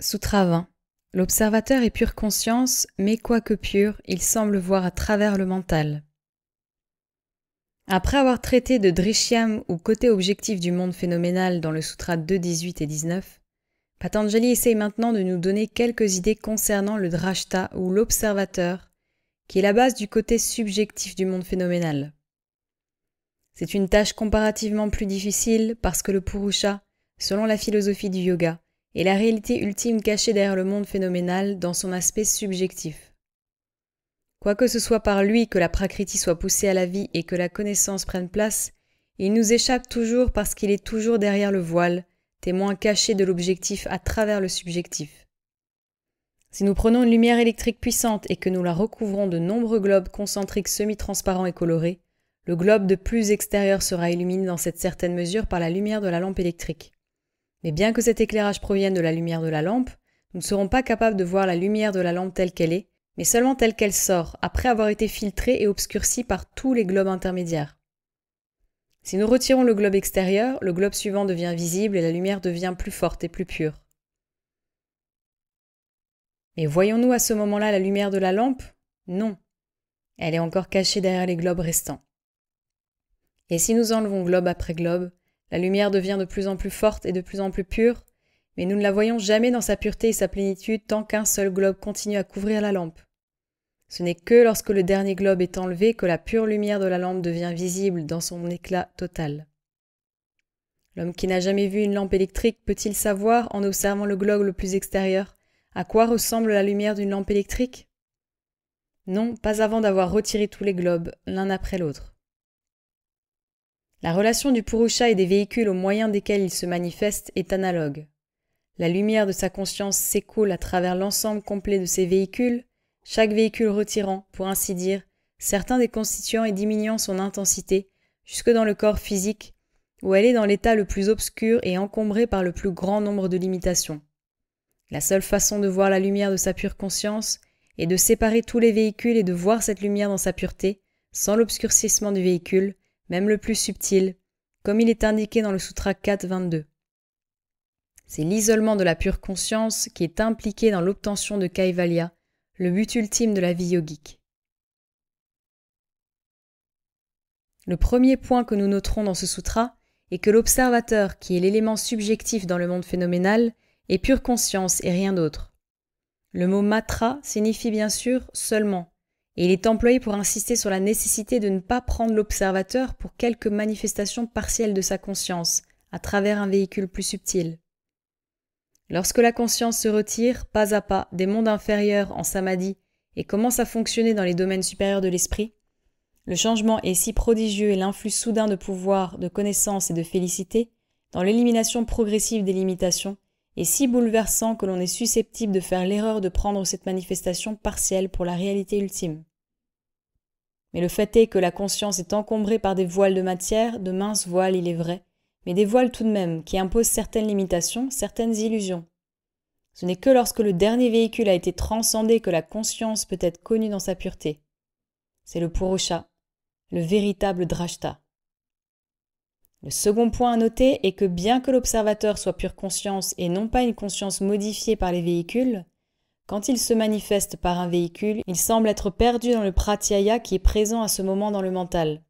Sutra 20. L'observateur est pure conscience, mais quoique pur, il semble voir à travers le mental. Après avoir traité de Drishyam ou côté objectif du monde phénoménal dans le Sutra 2, 18 et 19, Patanjali essaye maintenant de nous donner quelques idées concernant le Drashta ou l'observateur, qui est la base du côté subjectif du monde phénoménal. C'est une tâche comparativement plus difficile parce que le Purusha, selon la philosophie du yoga, est la réalité ultime cachée derrière le monde phénoménal dans son aspect subjectif. Quoique ce soit par lui que la Prakriti soit poussée à la vie et que la connaissance prenne place, il nous échappe toujours parce qu'il est toujours derrière le voile, témoin caché de l'objectif à travers le subjectif. Si nous prenons une lumière électrique puissante et que nous la recouvrons de nombreux globes concentriques semi-transparents et colorés, le globe de plus extérieur sera illuminé dans cette certaine mesure par la lumière de la lampe électrique. Mais bien que cet éclairage provienne de la lumière de la lampe, nous ne serons pas capables de voir la lumière de la lampe telle qu'elle est, mais seulement telle qu'elle sort, après avoir été filtrée et obscurcie par tous les globes intermédiaires. Si nous retirons le globe extérieur, le globe suivant devient visible et la lumière devient plus forte et plus pure. Mais voyons-nous à ce moment-là la lumière de la lampe ? Non. Elle est encore cachée derrière les globes restants. Et si nous enlevons globe après globe, la lumière devient de plus en plus forte et de plus en plus pure, mais nous ne la voyons jamais dans sa pureté et sa plénitude tant qu'un seul globe continue à couvrir la lampe. Ce n'est que lorsque le dernier globe est enlevé que la pure lumière de la lampe devient visible dans son éclat total. L'homme qui n'a jamais vu une lampe électrique peut-il savoir, en observant le globe le plus extérieur, à quoi ressemble la lumière d'une lampe électrique ? Non, pas avant d'avoir retiré tous les globes, l'un après l'autre. La relation du Purusha et des véhicules au moyen desquels il se manifeste est analogue. La lumière de sa conscience s'écoule à travers l'ensemble complet de ses véhicules, chaque véhicule retirant, pour ainsi dire, certains des constituants et diminuant son intensité, jusque dans le corps physique, où elle est dans l'état le plus obscur et encombré par le plus grand nombre de limitations. La seule façon de voir la lumière de sa pure conscience est de séparer tous les véhicules et de voir cette lumière dans sa pureté, sans l'obscurcissement du véhicule, même le plus subtil, comme il est indiqué dans le Sutra 4, 22. C'est l'isolement de la pure conscience qui est impliqué dans l'obtention de Kaivalya, le but ultime de la vie yogique. Le premier point que nous noterons dans ce sutra est que l'observateur, qui est l'élément subjectif dans le monde phénoménal, est pure conscience et rien d'autre. Le mot matra signifie bien sûr seulement, et il est employé pour insister sur la nécessité de ne pas prendre l'observateur pour quelque manifestation partielle de sa conscience, à travers un véhicule plus subtil. Lorsque la conscience se retire, pas à pas, des mondes inférieurs en samadhi et commence à fonctionner dans les domaines supérieurs de l'esprit, le changement est si prodigieux et l'influx soudain de pouvoir, de connaissance et de félicité, dans l'élimination progressive des limitations, est si bouleversant que l'on est susceptible de faire l'erreur de prendre cette manifestation partielle pour la réalité ultime. Mais le fait est que la conscience est encombrée par des voiles de matière, de minces voiles il est vrai, mais des voiles tout de même qui imposent certaines limitations, certaines illusions. Ce n'est que lorsque le dernier véhicule a été transcendé que la conscience peut être connue dans sa pureté. C'est le Purusha, le véritable Drashta. Le second point à noter est que bien que l'observateur soit pure conscience et non pas une conscience modifiée par les véhicules, quand il se manifeste par un véhicule, il semble être perdu dans le pratyaya qui est présent à ce moment dans le mental.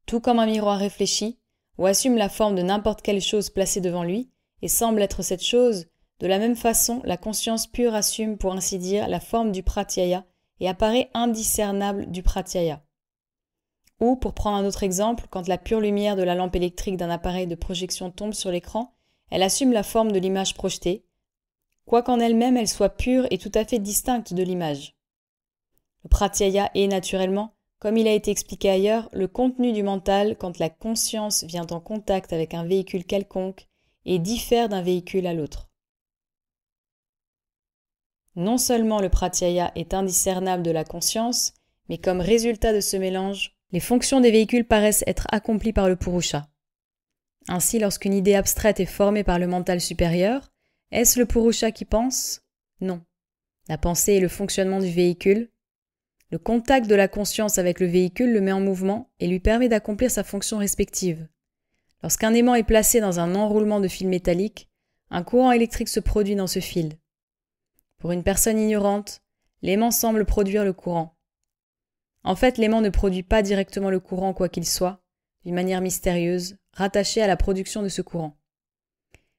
Tout comme un miroir réfléchi, ou assume la forme de n'importe quelle chose placée devant lui, et semble être cette chose, de la même façon, la conscience pure assume, pour ainsi dire, la forme du pratyaya et apparaît indiscernable du pratyaya. Ou, pour prendre un autre exemple, quand la pure lumière de la lampe électrique d'un appareil de projection tombe sur l'écran, elle assume la forme de l'image projetée, quoiqu'en elle-même elle soit pure et tout à fait distincte de l'image. Le pratyaya est naturellement, comme il a été expliqué ailleurs, le contenu du mental quand la conscience vient en contact avec un véhicule quelconque et diffère d'un véhicule à l'autre. Non seulement le pratyaya est indiscernable de la conscience, mais comme résultat de ce mélange, les fonctions des véhicules paraissent être accomplies par le Purusha. Ainsi, lorsqu'une idée abstraite est formée par le mental supérieur, est-ce le Purusha qui pense ? Non. La pensée est le fonctionnement du véhicule. Le contact de la conscience avec le véhicule le met en mouvement et lui permet d'accomplir sa fonction respective. Lorsqu'un aimant est placé dans un enroulement de fil métallique, un courant électrique se produit dans ce fil. Pour une personne ignorante, l'aimant semble produire le courant. En fait, l'aimant ne produit pas directement le courant quoi qu'il soit, d'une manière mystérieuse, rattachée à la production de ce courant.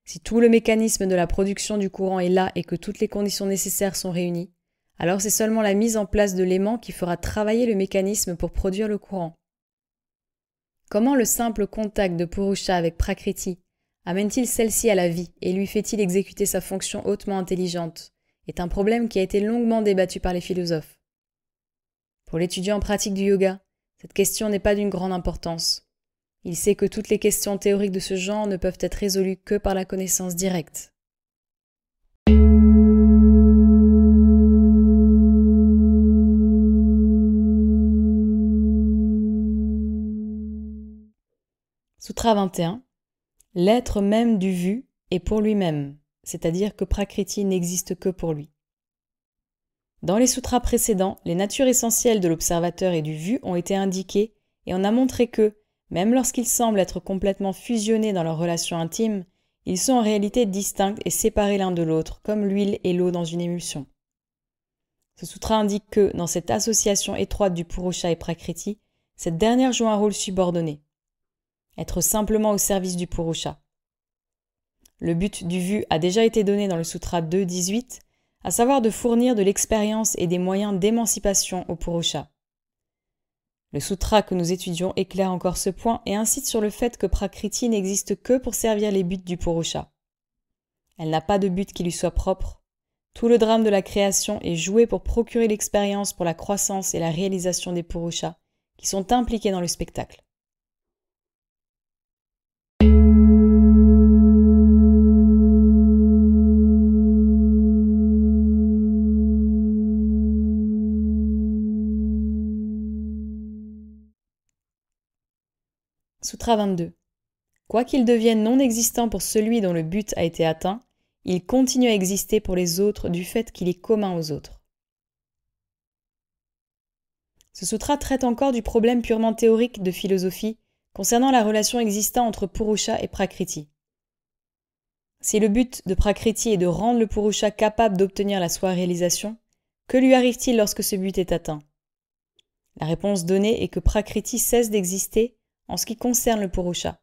Si tout le mécanisme de la production du courant est là et que toutes les conditions nécessaires sont réunies, alors c'est seulement la mise en place de l'aimant qui fera travailler le mécanisme pour produire le courant. Comment le simple contact de Purusha avec Prakriti amène-t-il celle-ci à la vie et lui fait-il exécuter sa fonction hautement intelligente est un problème qui a été longuement débattu par les philosophes. Pour l'étudiant en pratique du yoga, cette question n'est pas d'une grande importance. Il sait que toutes les questions théoriques de ce genre ne peuvent être résolues que par la connaissance directe. Sutra 21. L'être même du vu est pour lui-même, c'est-à-dire que Prakriti n'existe que pour lui. Dans les sutras précédents, les natures essentielles de l'observateur et du vu ont été indiquées et on a montré que, même lorsqu'ils semblent être complètement fusionnés dans leur relation intime, ils sont en réalité distincts et séparés l'un de l'autre, comme l'huile et l'eau dans une émulsion. Ce sutra indique que, dans cette association étroite du Purusha et Prakriti, cette dernière joue un rôle subordonné. Être simplement au service du Purusha. Le but du vu a déjà été donné dans le Sutra 2.18, à savoir de fournir de l'expérience et des moyens d'émancipation au Purusha. Le sutra que nous étudions éclaire encore ce point et incite sur le fait que Prakriti n'existe que pour servir les buts du Purusha. Elle n'a pas de but qui lui soit propre. Tout le drame de la création est joué pour procurer l'expérience pour la croissance et la réalisation des Purushas qui sont impliqués dans le spectacle. Sutra 22. Quoi qu'il devienne non existant pour celui dont le but a été atteint, il continue à exister pour les autres du fait qu'il est commun aux autres. Ce sutra traite encore du problème purement théorique de philosophie concernant la relation existant entre Purusha et Prakriti. Si le but de Prakriti est de rendre le Purusha capable d'obtenir la soi-réalisation, que lui arrive-t-il lorsque ce but est atteint? La réponse donnée est que Prakriti cesse d'exister en ce qui concerne le Purusha.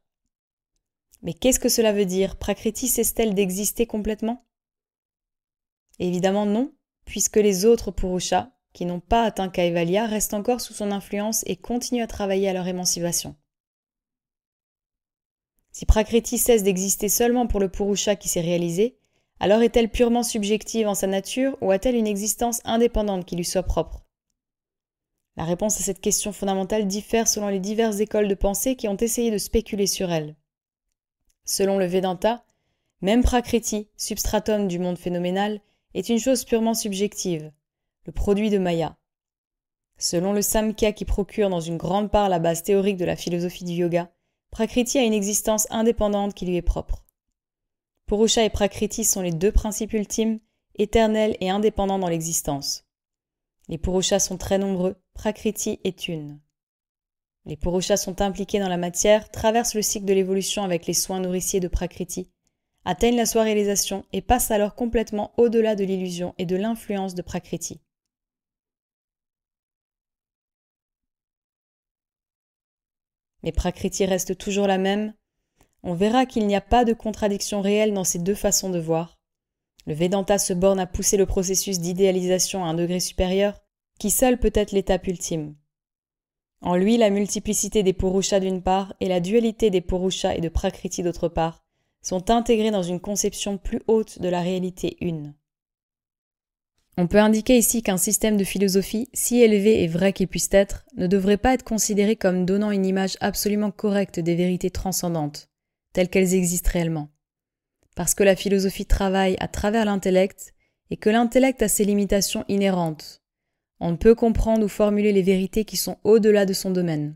Mais qu'est-ce que cela veut dire? Prakriti cesse-t-elle d'exister complètement? Évidemment non, puisque les autres Purushas, qui n'ont pas atteint Kaivalya, restent encore sous son influence et continuent à travailler à leur émancipation. Si Prakriti cesse d'exister seulement pour le Purusha qui s'est réalisé, alors est-elle purement subjective en sa nature ou a-t-elle une existence indépendante qui lui soit propre? La réponse à cette question fondamentale diffère selon les diverses écoles de pensée qui ont essayé de spéculer sur elle. Selon le Vedanta, même Prakriti, substratum du monde phénoménal, est une chose purement subjective, le produit de Maya. Selon le Samkhya qui procure dans une grande part la base théorique de la philosophie du yoga, Prakriti a une existence indépendante qui lui est propre. Purusha et Prakriti sont les deux principes ultimes, éternels et indépendants dans l'existence. Les Purushas sont très nombreux, Prakriti est une. Les Purushas sont impliqués dans la matière, traversent le cycle de l'évolution avec les soins nourriciers de Prakriti, atteignent la soi-réalisation et passent alors complètement au-delà de l'illusion et de l'influence de Prakriti. Mais Prakriti reste toujours la même. On verra qu'il n'y a pas de contradiction réelle dans ces deux façons de voir. Le Vedanta se borne à pousser le processus d'idéalisation à un degré supérieur, qui seul peut être l'étape ultime. En lui, la multiplicité des Purushas d'une part et la dualité des Purushas et de Prakriti d'autre part sont intégrés dans une conception plus haute de la réalité une. On peut indiquer ici qu'un système de philosophie, si élevé et vrai qu'il puisse être, ne devrait pas être considéré comme donnant une image absolument correcte des vérités transcendantes, telles qu'elles existent réellement. Parce que la philosophie travaille à travers l'intellect et que l'intellect a ses limitations inhérentes. On ne peut comprendre ou formuler les vérités qui sont au-delà de son domaine.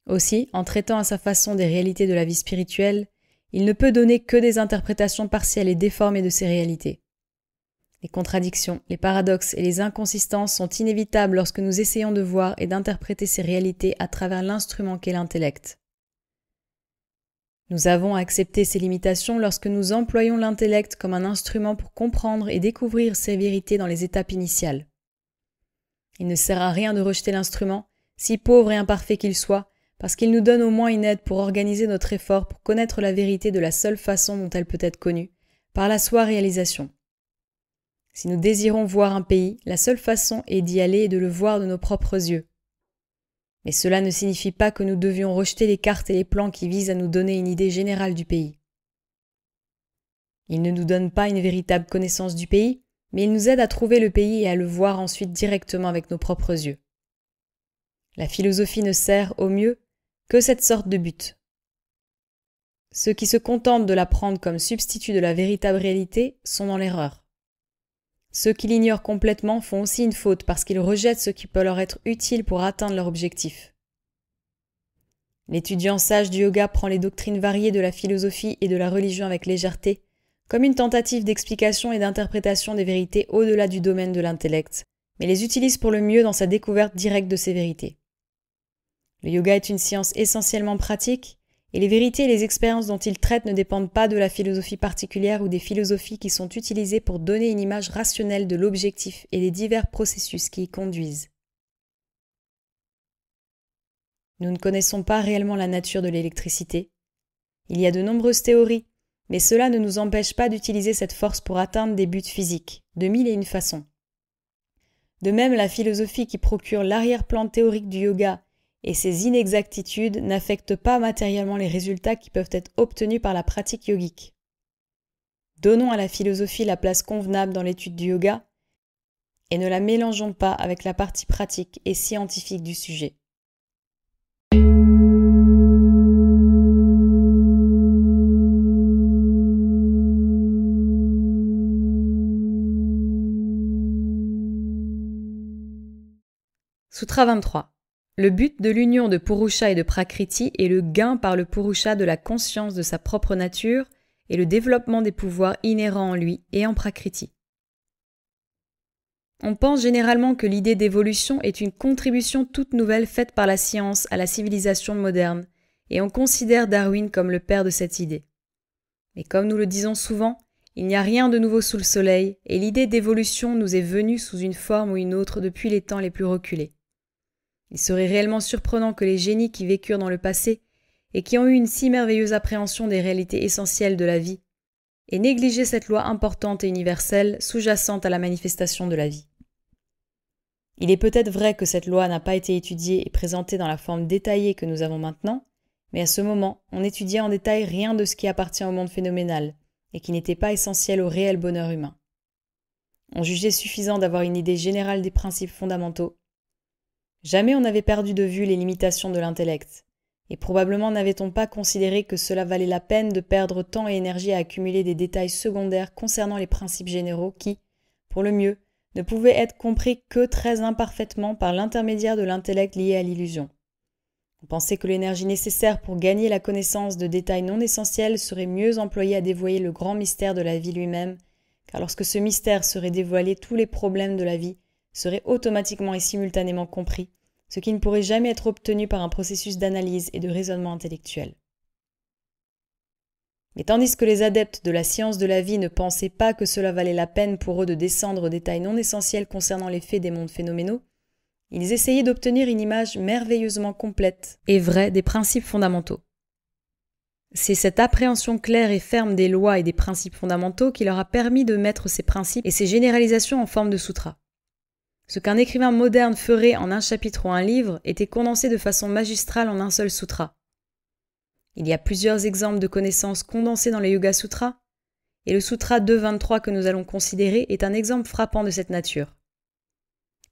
Aussi, en traitant à sa façon des réalités de la vie spirituelle, il ne peut donner que des interprétations partielles et déformées de ces réalités. Les contradictions, les paradoxes et les inconsistances sont inévitables lorsque nous essayons de voir et d'interpréter ces réalités à travers l'instrument qu'est l'intellect. Nous avons à accepter ces limitations lorsque nous employons l'intellect comme un instrument pour comprendre et découvrir ces vérités dans les étapes initiales. Il ne sert à rien de rejeter l'instrument, si pauvre et imparfait qu'il soit, parce qu'il nous donne au moins une aide pour organiser notre effort pour connaître la vérité de la seule façon dont elle peut être connue, par la soi-réalisation. Si nous désirons voir un pays, la seule façon est d'y aller et de le voir de nos propres yeux. Mais cela ne signifie pas que nous devions rejeter les cartes et les plans qui visent à nous donner une idée générale du pays. Ils ne nous donnent pas une véritable connaissance du pays, mais ils nous aident à trouver le pays et à le voir ensuite directement avec nos propres yeux. La philosophie ne sert, au mieux, que cette sorte de but. Ceux qui se contentent de la prendre comme substitut de la véritable réalité sont dans l'erreur. Ceux qui l'ignorent complètement font aussi une faute parce qu'ils rejettent ce qui peut leur être utile pour atteindre leur objectif. L'étudiant sage du yoga prend les doctrines variées de la philosophie et de la religion avec légèreté, comme une tentative d'explication et d'interprétation des vérités au-delà du domaine de l'intellect, mais les utilise pour le mieux dans sa découverte directe de ces vérités. Le yoga est une science essentiellement pratique, et les vérités et les expériences dont il traite ne dépendent pas de la philosophie particulière ou des philosophies qui sont utilisées pour donner une image rationnelle de l'objectif et des divers processus qui y conduisent. Nous ne connaissons pas réellement la nature de l'électricité. Il y a de nombreuses théories, mais cela ne nous empêche pas d'utiliser cette force pour atteindre des buts physiques, de mille et une façons. De même, la philosophie qui procure l'arrière-plan théorique du yoga et ses inexactitudes n'affectent pas matériellement les résultats qui peuvent être obtenus par la pratique yogique. Donnons à la philosophie la place convenable dans l'étude du yoga et ne la mélangeons pas avec la partie pratique et scientifique du sujet. Sutra 23. Le but de l'union de Purusha et de Prakriti est le gain par le Purusha de la conscience de sa propre nature et le développement des pouvoirs inhérents en lui et en Prakriti. On pense généralement que l'idée d'évolution est une contribution toute nouvelle faite par la science à la civilisation moderne, et on considère Darwin comme le père de cette idée. Mais comme nous le disons souvent, il n'y a rien de nouveau sous le soleil, et l'idée d'évolution nous est venue sous une forme ou une autre depuis les temps les plus reculés. Il serait réellement surprenant que les génies qui vécurent dans le passé et qui ont eu une si merveilleuse appréhension des réalités essentielles de la vie aient négligé cette loi importante et universelle sous-jacente à la manifestation de la vie. Il est peut-être vrai que cette loi n'a pas été étudiée et présentée dans la forme détaillée que nous avons maintenant, mais à ce moment, on étudiait en détail rien de ce qui appartient au monde phénoménal et qui n'était pas essentiel au réel bonheur humain. On jugeait suffisant d'avoir une idée générale des principes fondamentaux. Jamais on n'avait perdu de vue les limitations de l'intellect, et probablement n'avait-on pas considéré que cela valait la peine de perdre temps et énergie à accumuler des détails secondaires concernant les principes généraux qui, pour le mieux, ne pouvaient être compris que très imparfaitement par l'intermédiaire de l'intellect lié à l'illusion. On pensait que l'énergie nécessaire pour gagner la connaissance de détails non essentiels serait mieux employée à dévoyer le grand mystère de la vie lui-même, car lorsque ce mystère serait dévoilé, tous les problèmes de la vie seraient automatiquement et simultanément compris, ce qui ne pourrait jamais être obtenu par un processus d'analyse et de raisonnement intellectuel. Mais tandis que les adeptes de la science de la vie ne pensaient pas que cela valait la peine pour eux de descendre aux détails non essentiels concernant les faits des mondes phénoménaux, ils essayaient d'obtenir une image merveilleusement complète et vraie des principes fondamentaux. C'est cette appréhension claire et ferme des lois et des principes fondamentaux qui leur a permis de mettre ces principes et ces généralisations en forme de sutra. Ce qu'un écrivain moderne ferait en un chapitre ou un livre était condensé de façon magistrale en un seul sutra. Il y a plusieurs exemples de connaissances condensées dans les Yoga Sutras, et le Sutra 2.23 que nous allons considérer est un exemple frappant de cette nature.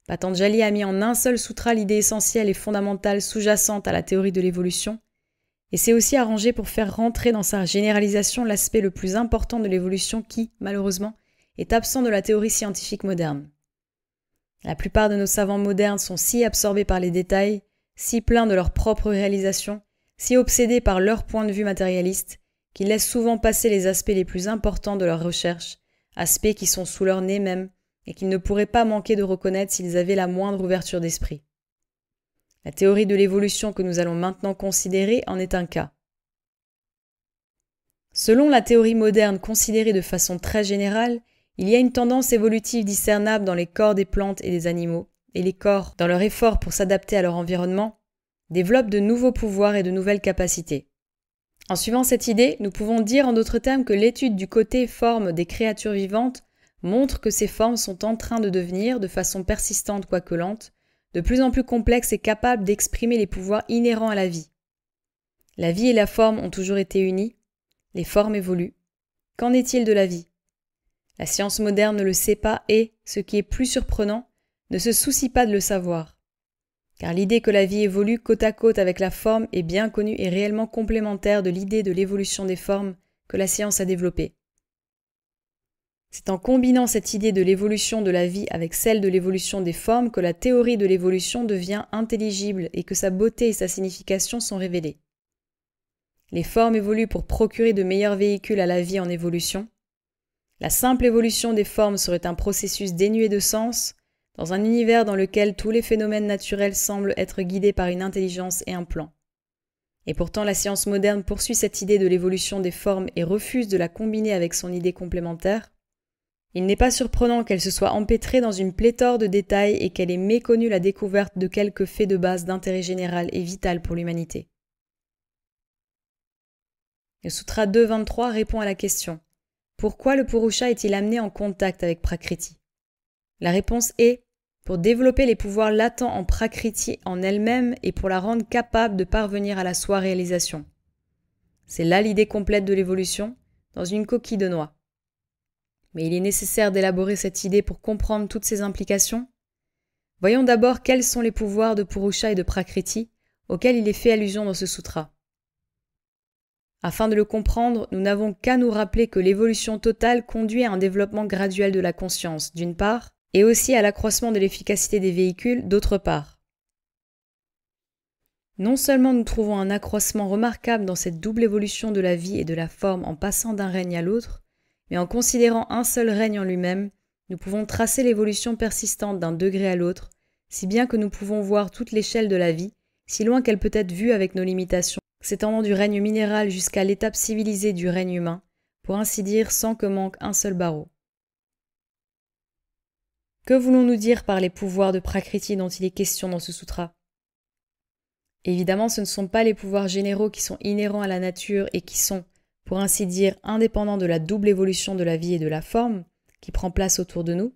Patanjali a mis en un seul sutra l'idée essentielle et fondamentale sous-jacente à la théorie de l'évolution, et s'est aussi arrangé pour faire rentrer dans sa généralisation l'aspect le plus important de l'évolution qui, malheureusement, est absent de la théorie scientifique moderne. La plupart de nos savants modernes sont si absorbés par les détails, si pleins de leur propre réalisation, si obsédés par leur point de vue matérialiste, qu'ils laissent souvent passer les aspects les plus importants de leurs recherches, aspects qui sont sous leur nez même, et qu'ils ne pourraient pas manquer de reconnaître s'ils avaient la moindre ouverture d'esprit. La théorie de l'évolution que nous allons maintenant considérer en est un cas. Selon la théorie moderne considérée de façon très générale, il y a une tendance évolutive discernable dans les corps des plantes et des animaux, et les corps, dans leur effort pour s'adapter à leur environnement, développent de nouveaux pouvoirs et de nouvelles capacités. En suivant cette idée, nous pouvons dire en d'autres termes que l'étude du côté forme des créatures vivantes montre que ces formes sont en train de devenir, de façon persistante quoique lente, de plus en plus complexes et capables d'exprimer les pouvoirs inhérents à la vie. La vie et la forme ont toujours été unies, les formes évoluent. Qu'en est-il de la vie ? La science moderne ne le sait pas et, ce qui est plus surprenant, ne se soucie pas de le savoir. Car l'idée que la vie évolue côte à côte avec la forme est bien connue et réellement complémentaire de l'idée de l'évolution des formes que la science a développée. C'est en combinant cette idée de l'évolution de la vie avec celle de l'évolution des formes que la théorie de l'évolution devient intelligible et que sa beauté et sa signification sont révélées. Les formes évoluent pour procurer de meilleurs véhicules à la vie en évolution. La simple évolution des formes serait un processus dénué de sens, dans un univers dans lequel tous les phénomènes naturels semblent être guidés par une intelligence et un plan. Et pourtant la science moderne poursuit cette idée de l'évolution des formes et refuse de la combiner avec son idée complémentaire. Il n'est pas surprenant qu'elle se soit empêtrée dans une pléthore de détails et qu'elle ait méconnu la découverte de quelques faits de base d'intérêt général et vital pour l'humanité. Le Sutra 2.23 répond à la question « Pourquoi le Purusha est-il amené en contact avec Prakriti ?» La réponse est « Pour développer les pouvoirs latents en Prakriti en elle-même et pour la rendre capable de parvenir à la soi-réalisation. » C'est là l'idée complète de l'évolution, dans une coquille de noix. Mais il est nécessaire d'élaborer cette idée pour comprendre toutes ses implications. Voyons d'abord quels sont les pouvoirs de Purusha et de Prakriti auxquels il est fait allusion dans ce sutra. Afin de le comprendre, nous n'avons qu'à nous rappeler que l'évolution totale conduit à un développement graduel de la conscience, d'une part, et aussi à l'accroissement de l'efficacité des véhicules, d'autre part. Non seulement nous trouvons un accroissement remarquable dans cette double évolution de la vie et de la forme en passant d'un règne à l'autre, mais en considérant un seul règne en lui-même, nous pouvons tracer l'évolution persistante d'un degré à l'autre, si bien que nous pouvons voir toute l'échelle de la vie, si loin qu'elle peut être vue avec nos limitations, s'étendant du règne minéral jusqu'à l'étape civilisée du règne humain, pour ainsi dire sans que manque un seul barreau. Que voulons-nous dire par les pouvoirs de Prakriti dont il est question dans ce sutra ? Évidemment, ce ne sont pas les pouvoirs généraux qui sont inhérents à la nature et qui sont, pour ainsi dire, indépendants de la double évolution de la vie et de la forme, qui prend place autour de nous.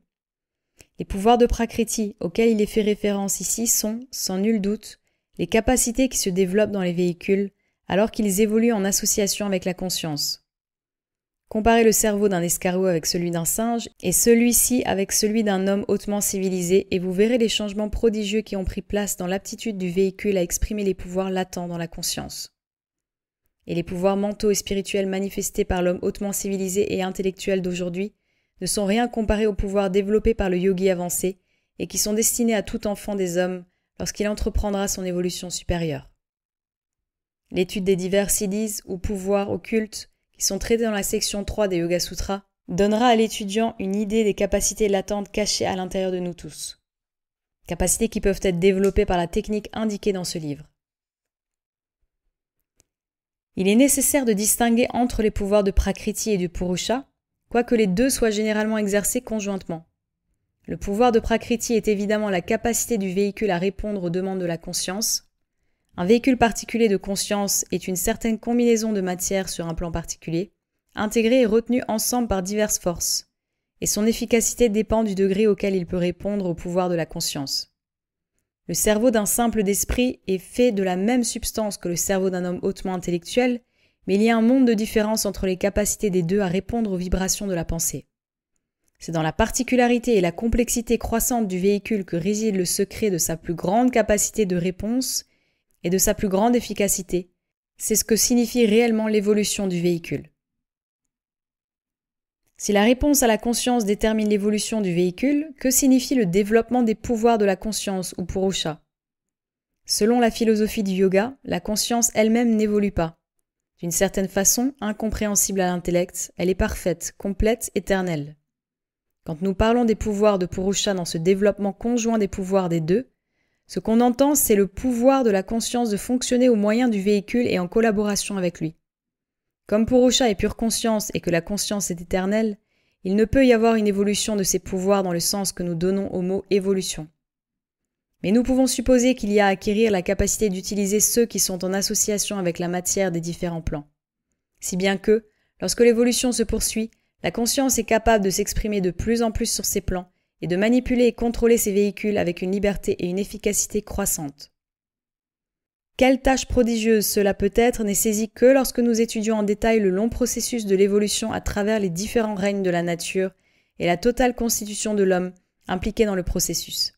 Les pouvoirs de Prakriti auxquels il est fait référence ici sont, sans nul doute, les capacités qui se développent dans les véhicules, alors qu'ils évoluent en association avec la conscience. Comparez le cerveau d'un escargot avec celui d'un singe et celui-ci avec celui d'un homme hautement civilisé et vous verrez les changements prodigieux qui ont pris place dans l'aptitude du véhicule à exprimer les pouvoirs latents dans la conscience. Et les pouvoirs mentaux et spirituels manifestés par l'homme hautement civilisé et intellectuel d'aujourd'hui ne sont rien comparés aux pouvoirs développés par le yogi avancé et qui sont destinés à tout enfant des hommes lorsqu'il entreprendra son évolution supérieure. L'étude des divers siddhis ou pouvoirs occultes qui sont traités dans la section 3 des Yoga Sutras donnera à l'étudiant une idée des capacités latentes cachées à l'intérieur de nous tous. Capacités qui peuvent être développées par la technique indiquée dans ce livre. Il est nécessaire de distinguer entre les pouvoirs de Prakriti et du Purusha, quoique les deux soient généralement exercés conjointement. Le pouvoir de Prakriti est évidemment la capacité du véhicule à répondre aux demandes de la conscience. Un véhicule particulier de conscience est une certaine combinaison de matière sur un plan particulier, intégrée et retenue ensemble par diverses forces, et son efficacité dépend du degré auquel il peut répondre au pouvoir de la conscience. Le cerveau d'un simple d'esprit est fait de la même substance que le cerveau d'un homme hautement intellectuel, mais il y a un monde de différence entre les capacités des deux à répondre aux vibrations de la pensée. C'est dans la particularité et la complexité croissante du véhicule que réside le secret de sa plus grande capacité de réponse et de sa plus grande efficacité. C'est ce que signifie réellement l'évolution du véhicule. Si la réponse à la conscience détermine l'évolution du véhicule, que signifie le développement des pouvoirs de la conscience ou Purusha ? Selon la philosophie du yoga, la conscience elle-même n'évolue pas. D'une certaine façon, incompréhensible à l'intellect, elle est parfaite, complète, éternelle. Quand nous parlons des pouvoirs de Purusha dans ce développement conjoint des pouvoirs des deux, ce qu'on entend, c'est le pouvoir de la conscience de fonctionner au moyen du véhicule et en collaboration avec lui. Comme Purusha est pure conscience et que la conscience est éternelle, il ne peut y avoir une évolution de ses pouvoirs dans le sens que nous donnons au mot évolution. Mais nous pouvons supposer qu'il y a à acquérir la capacité d'utiliser ceux qui sont en association avec la matière des différents plans. Si bien que, lorsque l'évolution se poursuit, la conscience est capable de s'exprimer de plus en plus sur ces plans et de manipuler et contrôler ces véhicules avec une liberté et une efficacité croissantes. Quelle tâche prodigieuse cela peut être n'est saisie que lorsque nous étudions en détail le long processus de l'évolution à travers les différents règnes de la nature et la totale constitution de l'homme impliquée dans le processus.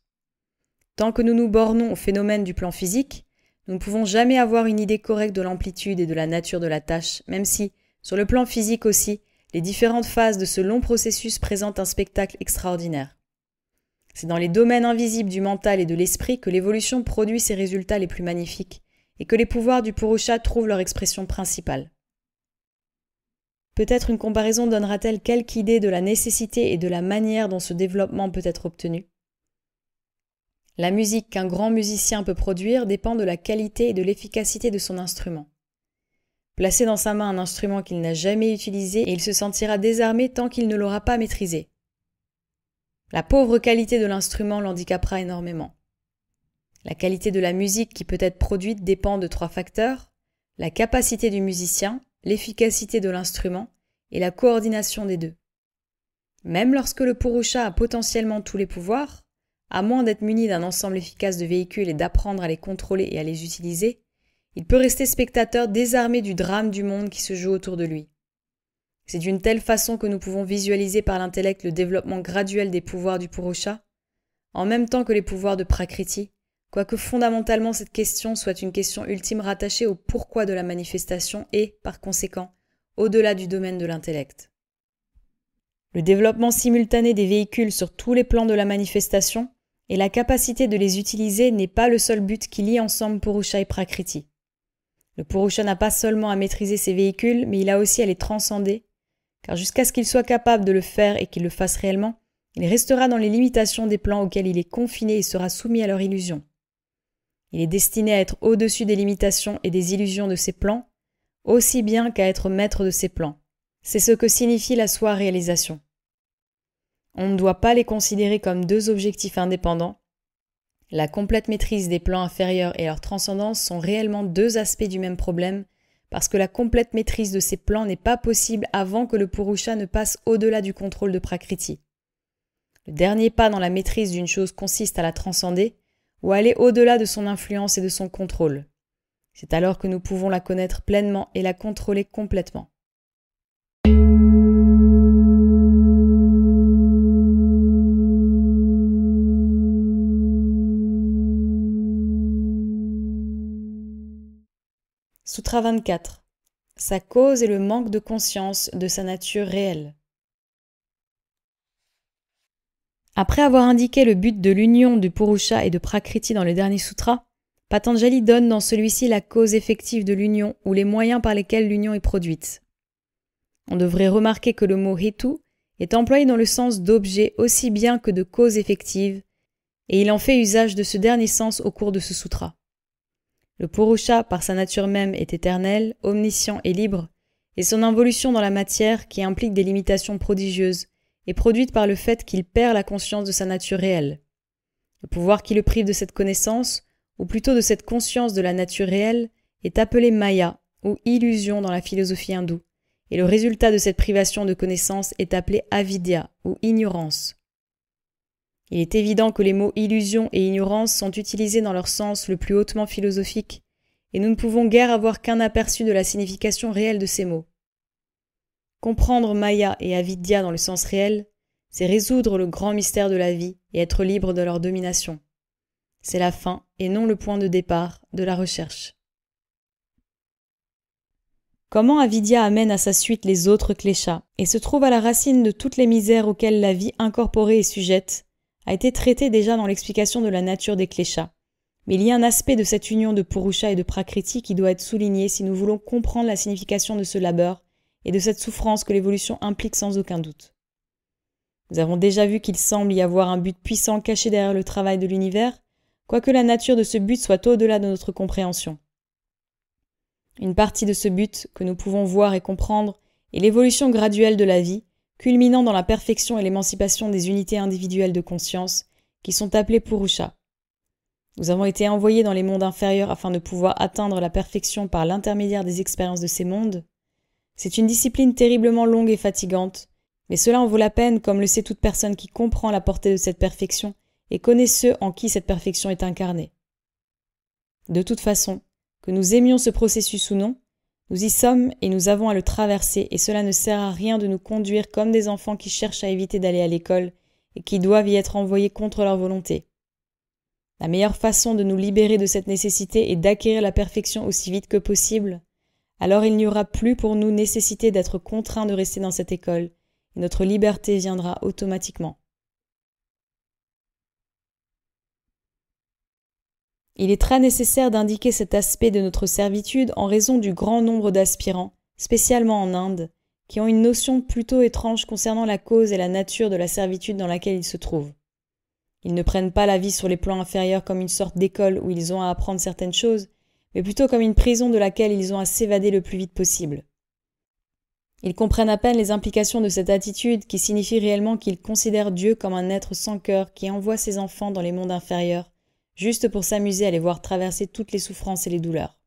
Tant que nous nous bornons aux phénomènes du plan physique, nous ne pouvons jamais avoir une idée correcte de l'amplitude et de la nature de la tâche, même si, sur le plan physique aussi, les différentes phases de ce long processus présentent un spectacle extraordinaire. C'est dans les domaines invisibles du mental et de l'esprit que l'évolution produit ses résultats les plus magnifiques et que les pouvoirs du Purusha trouvent leur expression principale. Peut-être une comparaison donnera-t-elle quelque idée de la nécessité et de la manière dont ce développement peut être obtenu. La musique qu'un grand musicien peut produire dépend de la qualité et de l'efficacité de son instrument. Placez dans sa main un instrument qu'il n'a jamais utilisé et il se sentira désarmé tant qu'il ne l'aura pas maîtrisé. La pauvre qualité de l'instrument l'handicapera énormément. La qualité de la musique qui peut être produite dépend de 3 facteurs, la capacité du musicien, l'efficacité de l'instrument et la coordination des deux. Même lorsque le Purusha a potentiellement tous les pouvoirs, à moins d'être muni d'un ensemble efficace de véhicules et d'apprendre à les contrôler et à les utiliser, il peut rester spectateur désarmé du drame du monde qui se joue autour de lui. C'est d'une telle façon que nous pouvons visualiser par l'intellect le développement graduel des pouvoirs du Purusha, en même temps que les pouvoirs de Prakriti, quoique fondamentalement cette question soit une question ultime rattachée au pourquoi de la manifestation et, par conséquent, au-delà du domaine de l'intellect. Le développement simultané des véhicules sur tous les plans de la manifestation et la capacité de les utiliser n'est pas le seul but qui lie ensemble Purusha et Prakriti. Le Purusha n'a pas seulement à maîtriser ses véhicules, mais il a aussi à les transcender, car jusqu'à ce qu'il soit capable de le faire et qu'il le fasse réellement, il restera dans les limitations des plans auxquels il est confiné et sera soumis à leur illusion. Il est destiné à être au-dessus des limitations et des illusions de ces plans, aussi bien qu'à être maître de ces plans. C'est ce que signifie la soi-réalisation. On ne doit pas les considérer comme 2 objectifs indépendants. La complète maîtrise des plans inférieurs et leur transcendance sont réellement 2 aspects du même problème, parce que la complète maîtrise de ces plans n'est pas possible avant que le Purusha ne passe au-delà du contrôle de Prakriti. Le dernier pas dans la maîtrise d'une chose consiste à la transcender, ou à aller au-delà de son influence et de son contrôle. C'est alors que nous pouvons la connaître pleinement et la contrôler complètement. Sutra 24. Sa cause est le manque de conscience de sa nature réelle. Après avoir indiqué le but de l'union du Purusha et de Prakriti dans le dernier sutra, Patanjali donne dans celui-ci la cause effective de l'union ou les moyens par lesquels l'union est produite. On devrait remarquer que le mot hetu est employé dans le sens d'objet aussi bien que de cause effective, et il en fait usage de ce dernier sens au cours de ce sutra. Le Purusha, par sa nature même, est éternel, omniscient et libre, et son involution dans la matière, qui implique des limitations prodigieuses, est produite par le fait qu'il perd la conscience de sa nature réelle. Le pouvoir qui le prive de cette connaissance, ou plutôt de cette conscience de la nature réelle, est appelé Maya, ou illusion dans la philosophie hindoue, et le résultat de cette privation de connaissance est appelé avidya, ou ignorance. Il est évident que les mots illusion et ignorance sont utilisés dans leur sens le plus hautement philosophique, et nous ne pouvons guère avoir qu'un aperçu de la signification réelle de ces mots. Comprendre Maya et avidya dans le sens réel, c'est résoudre le grand mystère de la vie et être libre de leur domination. C'est la fin, et non le point de départ, de la recherche. Comment avidya amène à sa suite les autres kleshas et se trouve à la racine de toutes les misères auxquelles la vie incorporée est sujette, a été traité déjà dans l'explication de la nature des kleshas. Mais il y a un aspect de cette union de Purusha et de Prakriti qui doit être souligné si nous voulons comprendre la signification de ce labeur et de cette souffrance que l'évolution implique sans aucun doute. Nous avons déjà vu qu'il semble y avoir un but puissant caché derrière le travail de l'univers, quoique la nature de ce but soit au-delà de notre compréhension. Une partie de ce but, que nous pouvons voir et comprendre, est l'évolution graduelle de la vie, culminant dans la perfection et l'émancipation des unités individuelles de conscience, qui sont appelées Purusha. Nous avons été envoyés dans les mondes inférieurs afin de pouvoir atteindre la perfection par l'intermédiaire des expériences de ces mondes. C'est une discipline terriblement longue et fatigante, mais cela en vaut la peine comme le sait toute personne qui comprend la portée de cette perfection et connaît ceux en qui cette perfection est incarnée. De toute façon, que nous aimions ce processus ou non, nous y sommes et nous avons à le traverser et cela ne sert à rien de nous conduire comme des enfants qui cherchent à éviter d'aller à l'école et qui doivent y être envoyés contre leur volonté. La meilleure façon de nous libérer de cette nécessité est d'acquérir la perfection aussi vite que possible. Alors il n'y aura plus pour nous nécessité d'être contraints de rester dans cette école, et notre liberté viendra automatiquement. Il est très nécessaire d'indiquer cet aspect de notre servitude en raison du grand nombre d'aspirants, spécialement en Inde, qui ont une notion plutôt étrange concernant la cause et la nature de la servitude dans laquelle ils se trouvent. Ils ne prennent pas la vie sur les plans inférieurs comme une sorte d'école où ils ont à apprendre certaines choses, mais plutôt comme une prison de laquelle ils ont à s'évader le plus vite possible. Ils comprennent à peine les implications de cette attitude qui signifie réellement qu'ils considèrent Dieu comme un être sans cœur qui envoie ses enfants dans les mondes inférieurs, juste pour s'amuser à les voir traverser toutes les souffrances et les douleurs.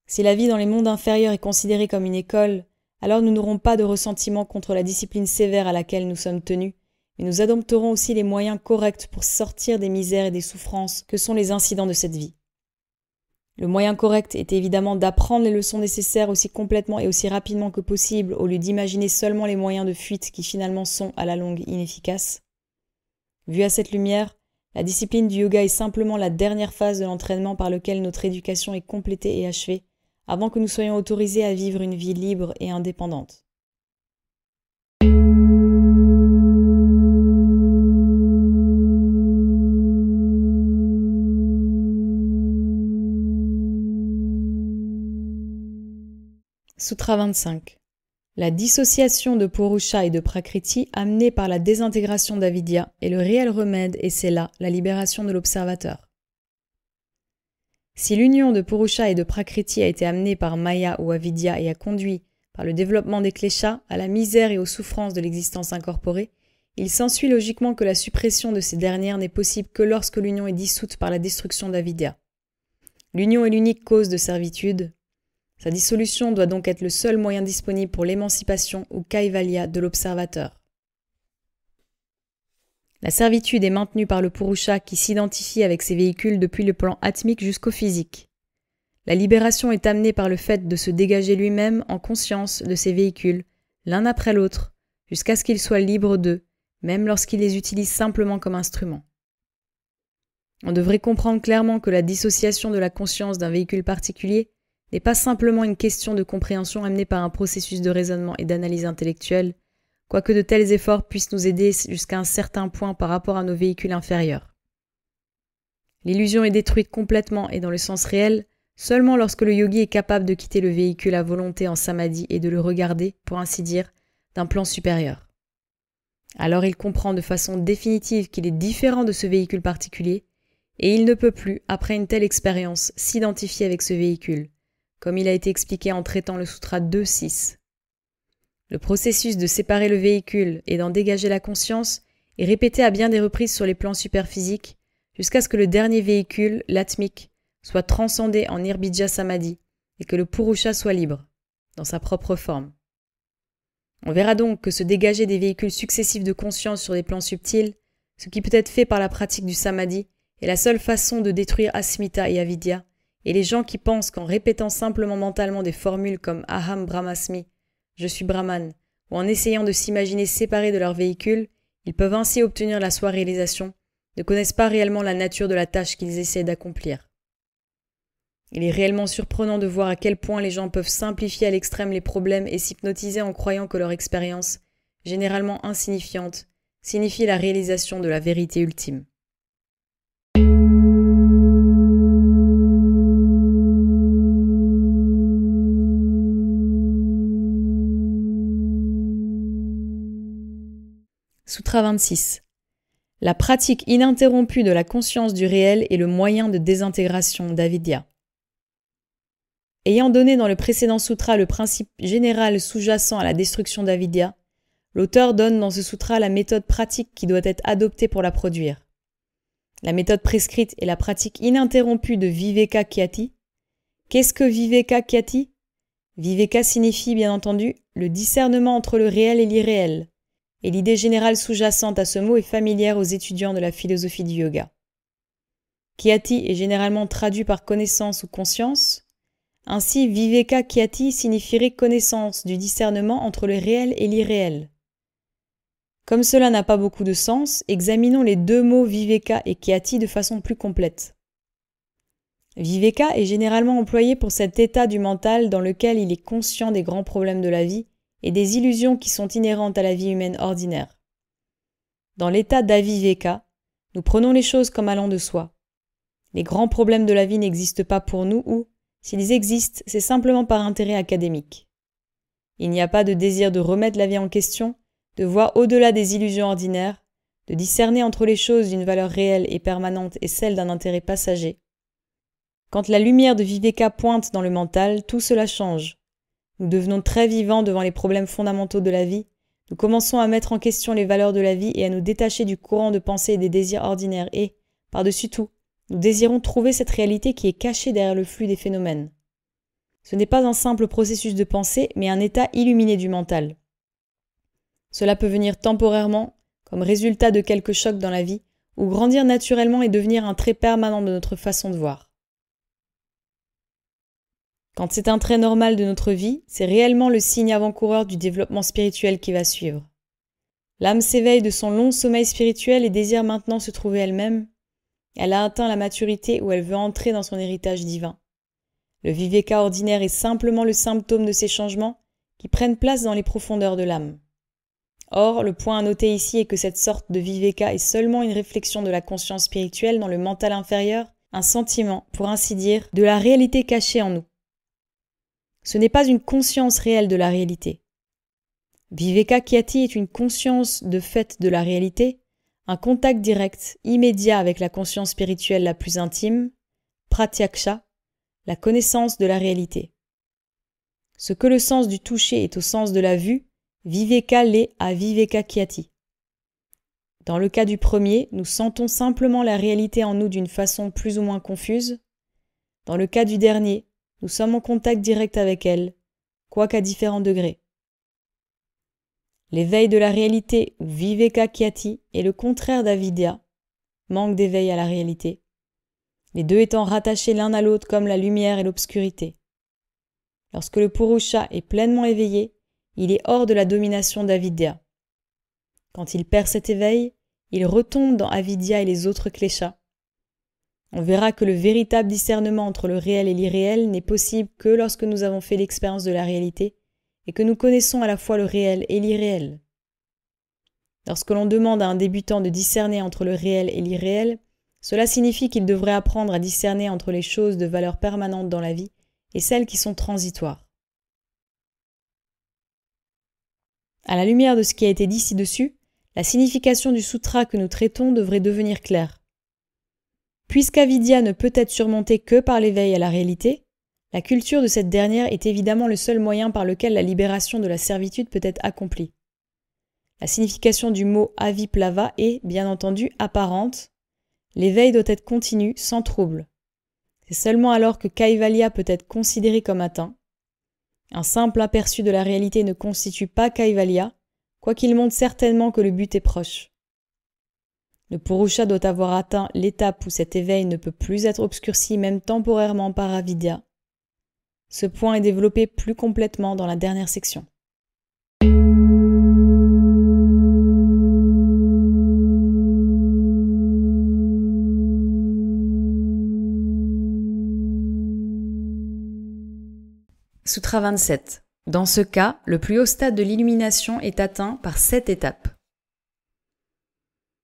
Si la vie dans les mondes inférieurs est considérée comme une école, alors nous n'aurons pas de ressentiment contre la discipline sévère à laquelle nous sommes tenus, mais nous adopterons aussi les moyens corrects pour sortir des misères et des souffrances que sont les incidents de cette vie. Le moyen correct est évidemment d'apprendre les leçons nécessaires aussi complètement et aussi rapidement que possible au lieu d'imaginer seulement les moyens de fuite qui finalement sont à la longue inefficaces. Vu à cette lumière, la discipline du yoga est simplement la dernière phase de l'entraînement par lequel notre éducation est complétée et achevée avant que nous soyons autorisés à vivre une vie libre et indépendante. Sutra 25. La dissociation de Purusha et de Prakriti amenée par la désintégration d'Avidya est le réel remède et c'est là la libération de l'observateur. Si l'union de Purusha et de Prakriti a été amenée par Maya ou Avidya et a conduit, par le développement des kleshas, à la misère et aux souffrances de l'existence incorporée, il s'ensuit logiquement que la suppression de ces dernières n'est possible que lorsque l'union est dissoute par la destruction d'Avidya. L'union est l'unique cause de servitude. Sa dissolution doit donc être le seul moyen disponible pour l'émancipation ou kaivalya de l'observateur. La servitude est maintenue par le Purusha qui s'identifie avec ses véhicules depuis le plan atmique jusqu'au physique. La libération est amenée par le fait de se dégager lui-même en conscience de ses véhicules, l'un après l'autre, jusqu'à ce qu'il soit libre d'eux, même lorsqu'il les utilise simplement comme instruments. On devrait comprendre clairement que la dissociation de la conscience d'un véhicule particulier n'est pas simplement une question de compréhension amenée par un processus de raisonnement et d'analyse intellectuelle, quoique de tels efforts puissent nous aider jusqu'à un certain point par rapport à nos véhicules inférieurs. L'illusion est détruite complètement et dans le sens réel seulement lorsque le yogi est capable de quitter le véhicule à volonté en samadhi et de le regarder, pour ainsi dire, d'un plan supérieur. Alors il comprend de façon définitive qu'il est différent de ce véhicule particulier et il ne peut plus, après une telle expérience, s'identifier avec ce véhicule, comme il a été expliqué en traitant le Sutra 2.6. Le processus de séparer le véhicule et d'en dégager la conscience est répété à bien des reprises sur les plans superphysiques, jusqu'à ce que le dernier véhicule, l'atmique, soit transcendé en Nirbija Samadhi et que le Purusha soit libre, dans sa propre forme. On verra donc que se dégager des véhicules successifs de conscience sur des plans subtils, ce qui peut être fait par la pratique du Samadhi, est la seule façon de détruire Asmita et Avidya, et les gens qui pensent qu'en répétant simplement mentalement des formules comme Aham Brahmasmi, je suis Brahman, ou en essayant de s'imaginer séparés de leur véhicule, ils peuvent ainsi obtenir la soi-réalisation, ne connaissent pas réellement la nature de la tâche qu'ils essaient d'accomplir. Il est réellement surprenant de voir à quel point les gens peuvent simplifier à l'extrême les problèmes et s'hypnotiser en croyant que leur expérience, généralement insignifiante, signifie la réalisation de la vérité ultime. Sutra 26. La pratique ininterrompue de la conscience du réel est le moyen de désintégration d'Avidya. Ayant donné dans le précédent sutra le principe général sous-jacent à la destruction d'avidya, l'auteur donne dans ce sutra la méthode pratique qui doit être adoptée pour la produire. La méthode prescrite est la pratique ininterrompue de Viveka Kyati. Qu'est-ce que Viveka Kyati ? Viveka signifie bien entendu le discernement entre le réel et l'irréel, et l'idée générale sous-jacente à ce mot est familière aux étudiants de la philosophie du yoga. Kyati est généralement traduit par connaissance ou conscience. Ainsi, Viveka Kyati signifierait connaissance du discernement entre le réel et l'irréel. Comme cela n'a pas beaucoup de sens, examinons les deux mots Viveka et Kyati de façon plus complète. Viveka est généralement employé pour cet état du mental dans lequel il est conscient des grands problèmes de la vie et des illusions qui sont inhérentes à la vie humaine ordinaire. Dans l'état d'Aviveka, nous prenons les choses comme allant de soi. Les grands problèmes de la vie n'existent pas pour nous ou, s'ils existent, c'est simplement par intérêt académique. Il n'y a pas de désir de remettre la vie en question, de voir au-delà des illusions ordinaires, de discerner entre les choses d'une valeur réelle et permanente et celle d'un intérêt passager. Quand la lumière de Viveka pointe dans le mental, tout cela change. Nous devenons très vivants devant les problèmes fondamentaux de la vie, nous commençons à mettre en question les valeurs de la vie et à nous détacher du courant de pensée et des désirs ordinaires et, par-dessus tout, nous désirons trouver cette réalité qui est cachée derrière le flux des phénomènes. Ce n'est pas un simple processus de pensée, mais un état illuminé du mental. Cela peut venir temporairement, comme résultat de quelques chocs dans la vie, ou grandir naturellement et devenir un trait permanent de notre façon de voir. Quand c'est un trait normal de notre vie, c'est réellement le signe avant-coureur du développement spirituel qui va suivre. L'âme s'éveille de son long sommeil spirituel et désire maintenant se trouver elle-même. Elle a atteint la maturité où elle veut entrer dans son héritage divin. Le Viveka ordinaire est simplement le symptôme de ces changements qui prennent place dans les profondeurs de l'âme. Or, le point à noter ici est que cette sorte de Viveka est seulement une réflexion de la conscience spirituelle dans le mental inférieur, un sentiment, pour ainsi dire, de la réalité cachée en nous. Ce n'est pas une conscience réelle de la réalité. Viveka Kyati est une conscience de fait de la réalité, un contact direct, immédiat avec la conscience spirituelle la plus intime, pratyaksha, la connaissance de la réalité. Ce que le sens du toucher est au sens de la vue, Viveka l'est à Viveka Kyati. Dans le cas du premier, nous sentons simplement la réalité en nous d'une façon plus ou moins confuse. Dans le cas du dernier, nous sommes en contact direct avec elle, quoiqu'à différents degrés. L'éveil de la réalité ou Viveka Kyati est le contraire d'Avidya, manque d'éveil à la réalité, les deux étant rattachés l'un à l'autre comme la lumière et l'obscurité. Lorsque le Purusha est pleinement éveillé, il est hors de la domination d'Avidya. Quand il perd cet éveil, il retombe dans Avidya et les autres kleshas. On verra que le véritable discernement entre le réel et l'irréel n'est possible que lorsque nous avons fait l'expérience de la réalité et que nous connaissons à la fois le réel et l'irréel. Lorsque l'on demande à un débutant de discerner entre le réel et l'irréel, cela signifie qu'il devrait apprendre à discerner entre les choses de valeur permanente dans la vie et celles qui sont transitoires. À la lumière de ce qui a été dit ci-dessus, la signification du sutra que nous traitons devrait devenir claire. Puisqu'Avidya ne peut être surmontée que par l'éveil à la réalité, la culture de cette dernière est évidemment le seul moyen par lequel la libération de la servitude peut être accomplie. La signification du mot aviplava est, bien entendu, apparente. L'éveil doit être continu, sans trouble. C'est seulement alors que Kaivalya peut être considéré comme atteint. Un simple aperçu de la réalité ne constitue pas Kaivalya, quoiqu'il montre certainement que le but est proche. Le Purusha doit avoir atteint l'étape où cet éveil ne peut plus être obscurci même temporairement par Avidya. Ce point est développé plus complètement dans la dernière section. Sutra 27. Dans ce cas, le plus haut stade de l'illumination est atteint par 7 étapes.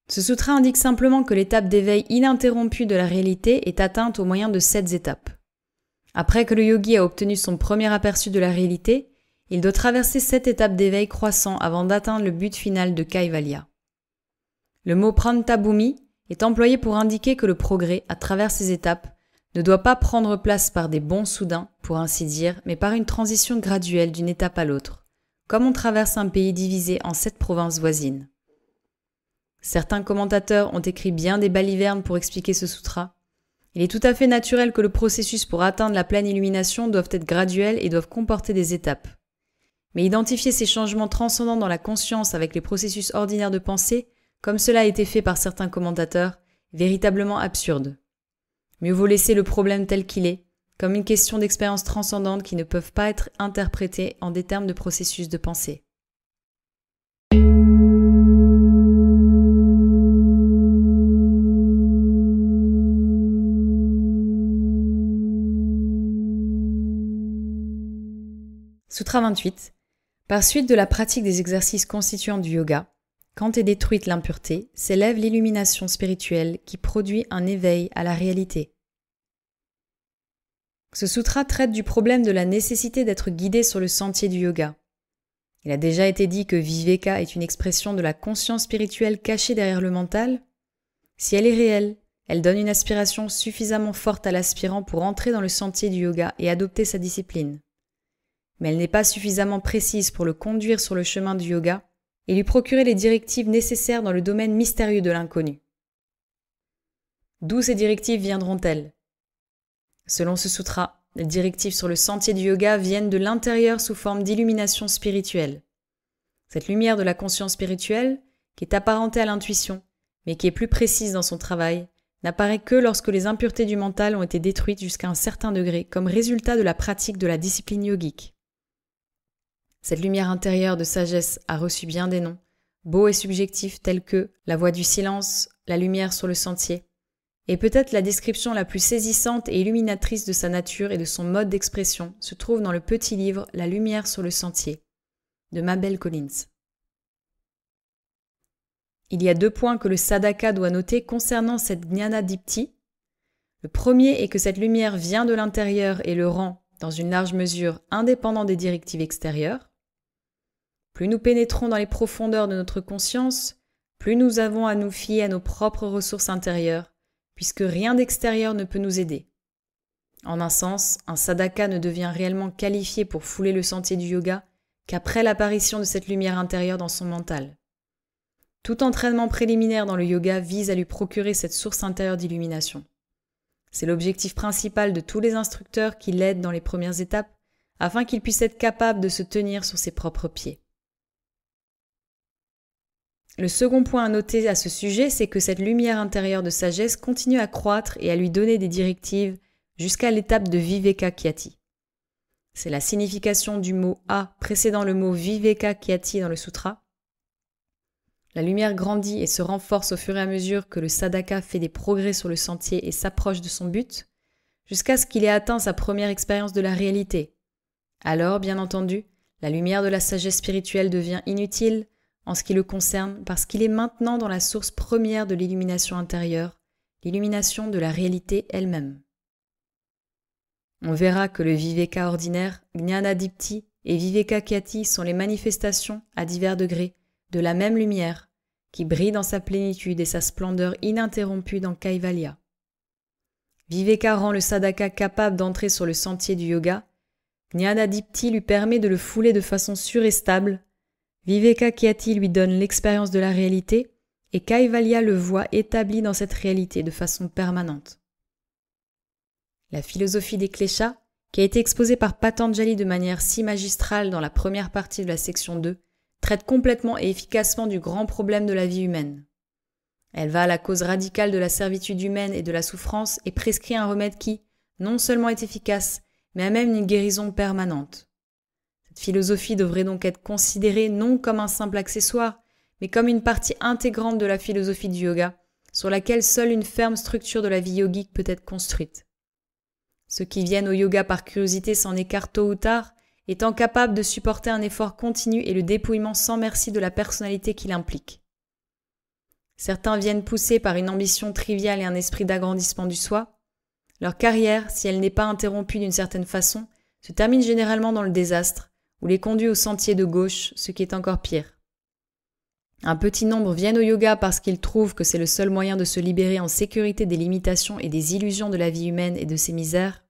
Ce sutra indique simplement que l'étape d'éveil ininterrompu de la réalité est atteinte au moyen de 7 étapes. Après que le yogi a obtenu son premier aperçu de la réalité, il doit traverser 7 étapes d'éveil croissant avant d'atteindre le but final de Kaivalya. Le mot prantabhumi est employé pour indiquer que le progrès, à travers ces étapes, ne doit pas prendre place par des bonds soudains, pour ainsi dire, mais par une transition graduelle d'une étape à l'autre, comme on traverse un pays divisé en 7 provinces voisines. Certains commentateurs ont écrit bien des balivernes pour expliquer ce sutra. Il est tout à fait naturel que le processus pour atteindre la pleine illumination doive être graduel et doive comporter des étapes. Mais identifier ces changements transcendants dans la conscience avec les processus ordinaires de pensée, comme cela a été fait par certains commentateurs, est véritablement absurde. Mieux vaut laisser le problème tel qu'il est, comme une question d'expérience transcendante qui ne peuvent pas être interprétées en des termes de processus de pensée. Sutra 28. Par suite de la pratique des exercices constituants du yoga, quand est détruite l'impureté, s'élève l'illumination spirituelle qui produit un éveil à la réalité. Ce sutra traite du problème de la nécessité d'être guidé sur le sentier du yoga. Il a déjà été dit que Viveka est une expression de la conscience spirituelle cachée derrière le mental. Si elle est réelle, elle donne une aspiration suffisamment forte à l'aspirant pour entrer dans le sentier du yoga et adopter sa discipline. Mais elle n'est pas suffisamment précise pour le conduire sur le chemin du yoga et lui procurer les directives nécessaires dans le domaine mystérieux de l'inconnu. D'où ces directives viendront-elles ? Selon ce sutra, les directives sur le sentier du yoga viennent de l'intérieur sous forme d'illumination spirituelle. Cette lumière de la conscience spirituelle, qui est apparentée à l'intuition, mais qui est plus précise dans son travail, n'apparaît que lorsque les impuretés du mental ont été détruites jusqu'à un certain degré comme résultat de la pratique de la discipline yogique. Cette lumière intérieure de sagesse a reçu bien des noms, beaux et subjectifs tels que la voix du silence, la lumière sur le sentier, et peut-être la description la plus saisissante et illuminatrice de sa nature et de son mode d'expression se trouve dans le petit livre La lumière sur le sentier, de Mabel Collins. Il y a 2 points que le sadhaka doit noter concernant cette Jnana-dipti. Le premier est que cette lumière vient de l'intérieur et le rend, dans une large mesure, indépendant des directives extérieures. Plus nous pénétrons dans les profondeurs de notre conscience, plus nous avons à nous fier à nos propres ressources intérieures, puisque rien d'extérieur ne peut nous aider. En un sens, un sadhaka ne devient réellement qualifié pour fouler le sentier du yoga qu'après l'apparition de cette lumière intérieure dans son mental. Tout entraînement préliminaire dans le yoga vise à lui procurer cette source intérieure d'illumination. C'est l'objectif principal de tous les instructeurs qui l'aident dans les premières étapes, afin qu'il puisse être capable de se tenir sur ses propres pieds. Le second point à noter à ce sujet, c'est que cette lumière intérieure de sagesse continue à croître et à lui donner des directives jusqu'à l'étape de Viveka Kyati. C'est la signification du mot « A » précédant le mot Viveka Kyati dans le sutra. La lumière grandit et se renforce au fur et à mesure que le sadhaka fait des progrès sur le sentier et s'approche de son but, jusqu'à ce qu'il ait atteint sa première expérience de la réalité. Alors, bien entendu, la lumière de la sagesse spirituelle devient inutile en ce qui le concerne parce qu'il est maintenant dans la source première de l'illumination intérieure, l'illumination de la réalité elle-même. On verra que le Viveka ordinaire, Jnana-dipti et Viveka Kyati sont les manifestations, à divers degrés, de la même lumière, qui brille dans sa plénitude et sa splendeur ininterrompue dans Kaivalya. Viveka rend le sadhaka capable d'entrer sur le sentier du yoga, Jnana-dipti lui permet de le fouler de façon sûre et stable, Viveka Kyati lui donne l'expérience de la réalité et Kaivalya le voit établi dans cette réalité de façon permanente. La philosophie des kleshas, qui a été exposée par Patanjali de manière si magistrale dans la première partie de la section 2, traite complètement et efficacement du grand problème de la vie humaine. Elle va à la cause radicale de la servitude humaine et de la souffrance et prescrit un remède qui, non seulement est efficace, mais a même une guérison permanente. Cette philosophie devrait donc être considérée non comme un simple accessoire, mais comme une partie intégrante de la philosophie du yoga, sur laquelle seule une ferme structure de la vie yogique peut être construite. Ceux qui viennent au yoga par curiosité s'en écartent tôt ou tard, étant capables de supporter un effort continu et le dépouillement sans merci de la personnalité qu'il implique. Certains viennent poussés par une ambition triviale et un esprit d'agrandissement du soi. Leur carrière, si elle n'est pas interrompue d'une certaine façon, se termine généralement dans le désastre, ou les conduit au sentier de gauche, ce qui est encore pire. Un petit nombre viennent au yoga parce qu'ils trouvent que c'est le seul moyen de se libérer en sécurité des limitations et des illusions de la vie humaine et de ses misères.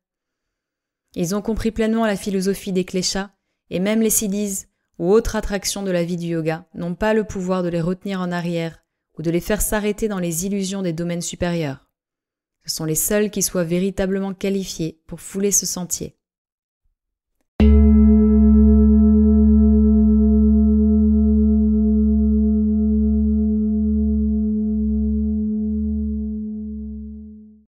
Ils ont compris pleinement la philosophie des kleshas, et même les siddhis ou autres attractions de la vie du yoga n'ont pas le pouvoir de les retenir en arrière ou de les faire s'arrêter dans les illusions des domaines supérieurs. Ce sont les seuls qui soient véritablement qualifiés pour fouler ce sentier.